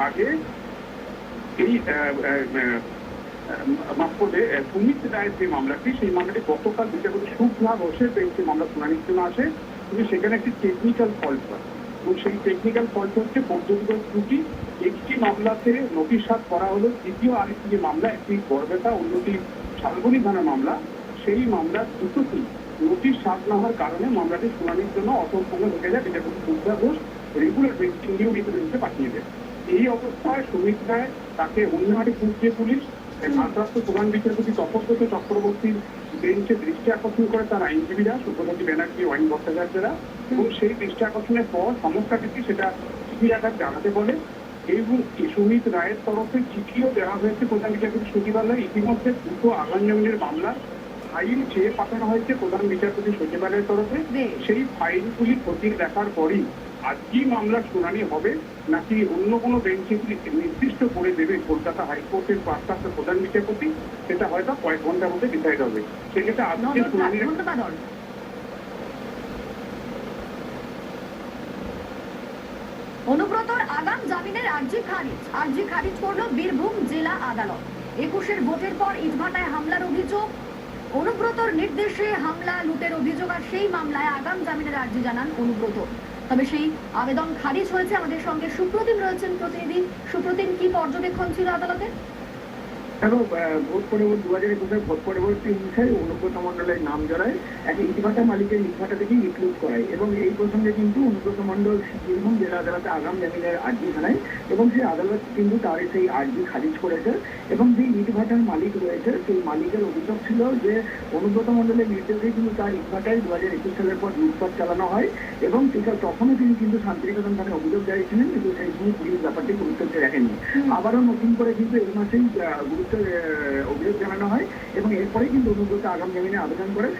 আগে এই মাফ করবে সুমিত রায়ের যে মামলাটি, সেই মামলাটি গতকাল বিচারপতি সুখনা ঘোষের বেঞ্চে মামলা শুনানির জন্য আসে, কিন্তু সেখানে একটি টেকনিক্যাল ফল্ট হয় এবং সেই টেকনিক্যাল ফল্ট হচ্ছে পদ্ধতিগত ত্রুটি। একটি মামলাতে নোটিশ সাত করা হলো, দ্বিতীয় আরেকটি যে মামলা, একটি গড়বেতা অন্যটি শালবনী থানার মামলা, সেই মামলার দুটোটি নোটিশ সাত না হওয়ার কারণে মামলাটি শুনানির জন্য অসম্পূর্ণ থেকে যায়। বিচারপতি সুখনা ঘোষ রেগুলার বেঞ্চে নিয়মিত বেঞ্চে পাঠিয়ে দেয়। এই অবস্থায় সুমিত রায় তাকে অন্যহাটে খুঁজছে পুলিশ। ভারপ্রাপ্ত প্রধান বিচারপতি তপব্রত চক্রবর্তীর বেঞ্চে দৃষ্টি আকর্ষণ করে তার আইনজীবীরা, সুব্রতী ব্যানার্জি, ওয়াইন ভট্টাচার্যরা, এবং সেই দৃষ্টি আকর্ষণের পর সমস্যাটি সেটা চিঠি আকার জানাতে বলে এবং সুমিত রায়ের তরফে চিঠিও দেওয়া হয়েছে প্রধান বিচারপতি সচিবালয়ে। ইতিমধ্যে দুটো আগাম জামিনের মামলার ফাইল চেয়ে পাঠানো হয়েছে প্রধান বিচারপতি সচিবালয়ের তরফে। সেই ফাইলগুলি খতিয়ে দেখার পরই আজকেই মামলার শুনানি হবে নাকি অন্য কোনো বেঞ্চে নির্দিষ্ট করে দেবে কলকাতা হাইকোর্টের ভারপ্রাপ্ত প্রধান বিচারপতি, সেটা হয়তো কয়েক ঘন্টার মধ্যে ডিসাইড হবে। সেক্ষেত্রে আজকে শুনানি অনুব্রতর আগাম জামিনের আর্জি খারিজ করলো বীরভূম জেলা আদালত। 21-এর ভোটের পর ইটভাটায় হামলার অভিযোগ, অনুব্রতর নির্দেশে হামলা লুটের অভিযোগ, আর সেই মামলায় আগাম জামিনের আর্জি জানান অনুব্রত। তবে সেই আবেদন খারিজ হয়েছে। আমাদের সঙ্গে সুপ্রতিম রয়েছেন প্রতিনিধি। সুপ্রতিম, কি পর্যবেক্ষণ ছিল আদালতে? দেখো, ভোট পরবর্তী 2021 ভোট পরবর্তী অনুসারে অনুব্রত মন্ডলের নাম জড়ায় এক ইটভাটা মালিকের ইটভাটা থেকে ইনক্লুড করায় এবং এই প্রসঙ্গে কিন্তু অনুব্রত মন্ডল বীরভূম জেলা আদালতে আগাম জামিনের আর্জি জানায় এবং সেই আদালত কিন্তু তার সেই আর্জি খারিজ করেছে। এবং যে ইটভাটার মালিক রয়েছে সেই মালিকের অভিযোগ ছিল যে অনুব্রত মন্ডলের নির্দেশে কিন্তু তার ইটভাটায় 2021 সালের পর লুটপাট চালানো হয় এবং তখনও তিনি কিন্তু শান্তিনিকেতন থানায় অভিযোগ জানিয়েছিলেন, কিন্তু সেই সময় পুলিশ ব্যাপারটি গুরুত্ব রাখেননি। আবারও নতুন করে কিন্তু এই মাসেই অভিযোগ জানানো হয় এবং এরপরেই কিন্তু অনুব্রত আগাম জামিনে আবেদন করে।